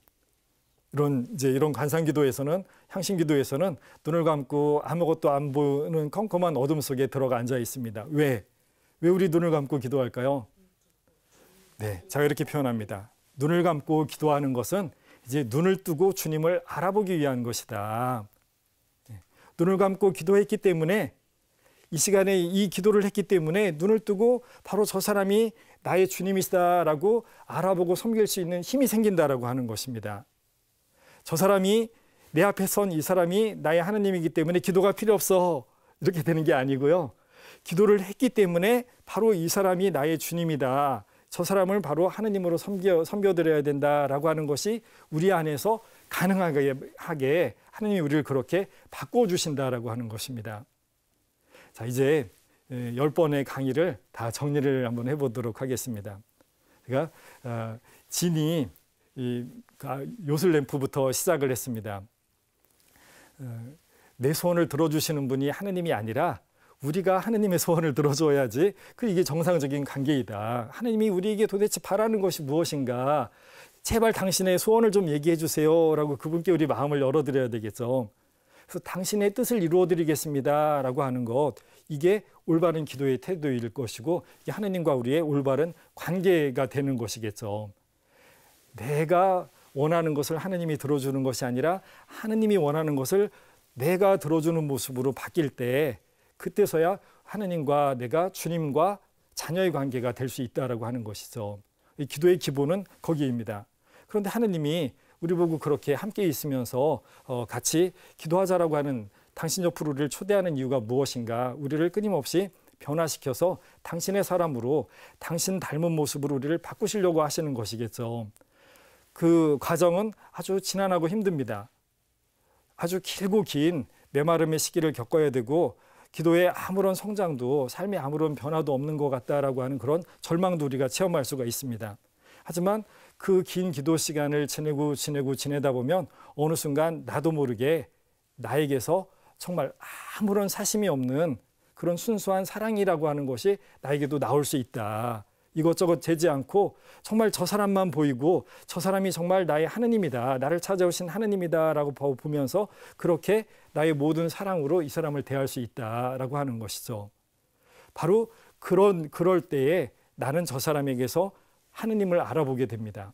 이런 관상기도에서는, 향신기도에서는 눈을 감고 아무것도 안 보이는 컴컴한 어둠 속에 들어가 앉아 있습니다. 왜 우리 눈을 감고 기도할까요? 네, 제가 이렇게 표현합니다. 눈을 감고 기도하는 것은 이제 눈을 뜨고 주님을 알아보기 위한 것이다. 눈을 감고 기도했기 때문에, 이 시간에 이 기도를 했기 때문에 눈을 뜨고 바로 저 사람이 나의 주님이시다라고 알아보고 섬길 수 있는 힘이 생긴다라고 하는 것입니다. 저 사람이 내 앞에 선 이 사람이 나의 하나님이기 때문에 기도가 필요 없어, 이렇게 되는 게 아니고요. 기도를 했기 때문에 바로 이 사람이 나의 주님이다, 저 사람을 바로 하나님으로 섬겨드려야 된다라고 하는 것이 우리 안에서 가능하게 하나님이 우리를 그렇게 바꿔주신다라고 하는 것입니다. 자, 이제 10번의 강의를 다 정리를 한번 해보도록 하겠습니다. 제가 진이 요술램프부터 시작을 했습니다. 내 소원을 들어주시는 분이 하나님이 아니라 우리가 하나님의 소원을 들어줘야지, 이게 정상적인 관계이다. 하나님이 우리에게 도대체 바라는 것이 무엇인가, 제발 당신의 소원을 좀 얘기해 주세요 라고 그분께 우리 마음을 열어드려야 되겠죠. 그래서 당신의 뜻을 이루어드리겠습니다 라고 하는 것, 이게 올바른 기도의 태도일 것이고, 이게 하나님과 우리의 올바른 관계가 되는 것이겠죠. 내가 원하는 것을 하나님이 들어주는 것이 아니라 하나님이 원하는 것을 내가 들어주는 모습으로 바뀔 때, 그때서야 하나님과 내가 주님과 자녀의 관계가 될 수 있다라고 하는 것이죠. 이 기도의 기본은 거기입니다. 그런데 하나님이 우리 보고 그렇게 함께 있으면서 같이 기도하자라고 하는, 당신 옆으로 우리를 초대하는 이유가 무엇인가, 우리를 끊임없이 변화시켜서 당신의 사람으로, 당신 닮은 모습으로 우리를 바꾸시려고 하시는 것이겠죠. 그 과정은 아주 지난하고 힘듭니다. 아주 길고 긴 메마름의 시기를 겪어야 되고, 기도에 아무런 성장도, 삶에 아무런 변화도 없는 것 같다라고 하는 그런 절망도 우리가 체험할 수가 있습니다. 하지만 그 긴 기도 시간을 지내다 보면 어느 순간 나도 모르게 나에게서 정말 아무런 사심이 없는 그런 순수한 사랑이라고 하는 것이 나에게도 나올 수 있다. 이것저것 재지 않고 정말 저 사람만 보이고, 저 사람이 정말 나의 하나님이다, 나를 찾아오신 하나님이다 라고 보면서 그렇게 나의 모든 사랑으로 이 사람을 대할 수 있다라고 하는 것이죠. 바로 그럴 때에 나는 저 사람에게서 하나님을 알아보게 됩니다.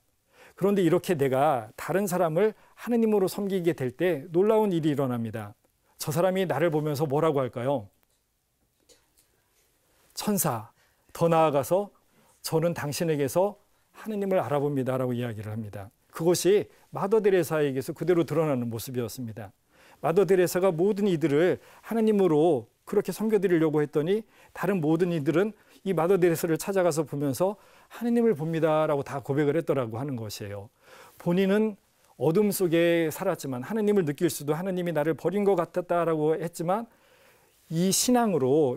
그런데 이렇게 내가 다른 사람을 하나님으로 섬기게 될 때 놀라운 일이 일어납니다. 저 사람이 나를 보면서 뭐라고 할까요? 천사, 더 나아가서 저는 당신에게서 하나님을 알아봅니다라고 이야기를 합니다. 그것이 마더 데레사에게서 그대로 드러나는 모습이었습니다. 마더 데레사가 모든 이들을 하나님으로 그렇게 섬겨드리려고 했더니, 다른 모든 이들은 이 마더 데레사를 찾아가서 보면서 하나님을 봅니다라고 다 고백을 했더라고 하는 것이에요. 본인은 어둠 속에 살았지만 하나님을 느낄 수도, 하나님이 나를 버린 것 같았다라고 했지만, 이 신앙으로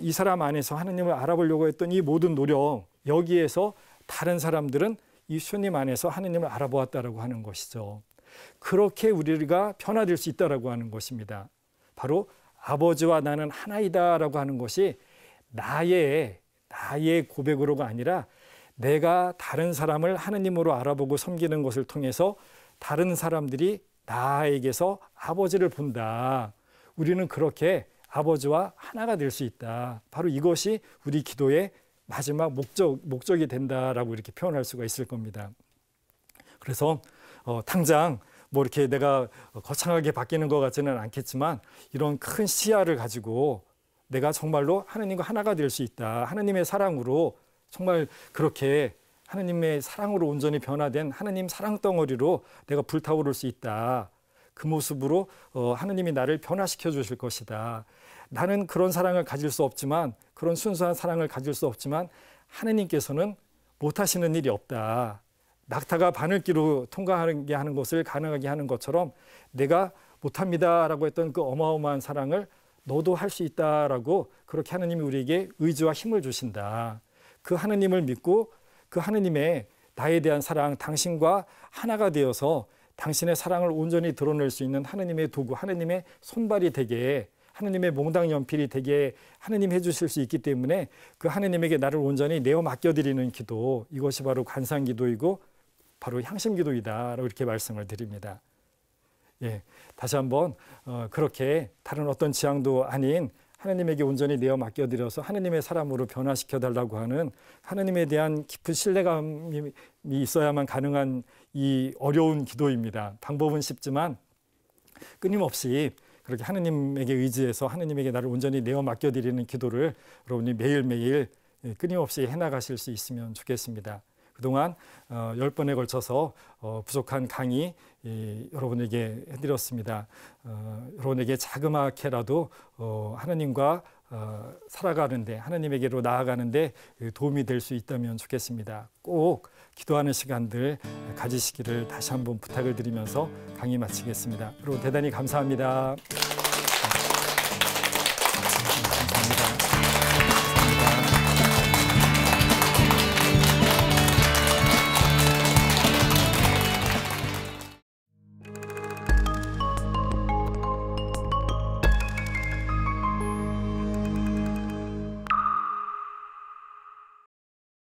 이 사람 안에서 하나님을 알아보려고 했던 이 모든 노력, 여기에서 다른 사람들은 이 주님 안에서 하나님을 알아보았다라고 하는 것이죠. 그렇게 우리가 변화될 수 있다라고 하는 것입니다. 바로 아버지와 나는 하나이다라고 하는 것이 나의 고백으로가 아니라, 내가 다른 사람을 하나님으로 알아보고 섬기는 것을 통해서 다른 사람들이 나에게서 아버지를 본다. 우리는 그렇게 아버지와 하나가 될 수 있다. 바로 이것이 우리 기도의 마지막 목적이 된다라고 이렇게 표현할 수가 있을 겁니다. 그래서 당장 이렇게 내가 거창하게 바뀌는 것 같지는 않겠지만, 이런 큰 시야를 가지고 내가 정말로 하나님과 하나가 될 수 있다. 하나님의 사랑으로, 정말 그렇게 하나님의 사랑으로 온전히 변화된 하나님 사랑덩어리로 내가 불타오를 수 있다. 그 모습으로 하나님이 나를 변화시켜 주실 것이다. 나는 그런 사랑을 가질 수 없지만, 그런 순수한 사랑을 가질 수 없지만 하나님께서는 못하시는 일이 없다. 낙타가 바늘기로 통과하게 하는 것을 가능하게 하는 것처럼 내가 못합니다라고 했던 그 어마어마한 사랑을 너도 할 수 있다라고, 그렇게 하나님이 우리에게 의지와 힘을 주신다. 그 하나님을 믿고 그 하나님의 나에 대한 사랑, 당신과 하나가 되어서 당신의 사랑을 온전히 드러낼 수 있는 하느님의 도구, 하느님의 손발이 되게, 하느님의 몽당 연필이 되게 하느님 해주실 수 있기 때문에 그 하느님에게 나를 온전히 내어 맡겨드리는 기도, 이것이 바로 관상기도이고 바로 향심기도이다라고 이렇게 말씀을 드립니다. 예, 다시 한번 그렇게 다른 어떤 지향도 아닌 하느님에게 온전히 내어 맡겨드려서 하느님의 사람으로 변화시켜 달라고 하는 하느님에 대한 깊은 신뢰감이 있어야만 가능한 이 어려운 기도입니다. 방법은 쉽지만 끊임없이 그렇게 하느님에게 의지해서 하느님에게 나를 온전히 내어 맡겨드리는 기도를 여러분이 매일매일 끊임없이 해나가실 수 있으면 좋겠습니다. 그동안 10번에 걸쳐서 부족한 강의 여러분에게 해드렸습니다. 여러분에게 자그마하게라도 하나님과 살아가는데, 하나님에게로 나아가는데 도움이 될 수 있다면 좋겠습니다. 꼭 기도하는 시간들 가지시기를 다시 한번 부탁을 드리면서 강의 마치겠습니다. 여러분 대단히 감사합니다. 감사합니다.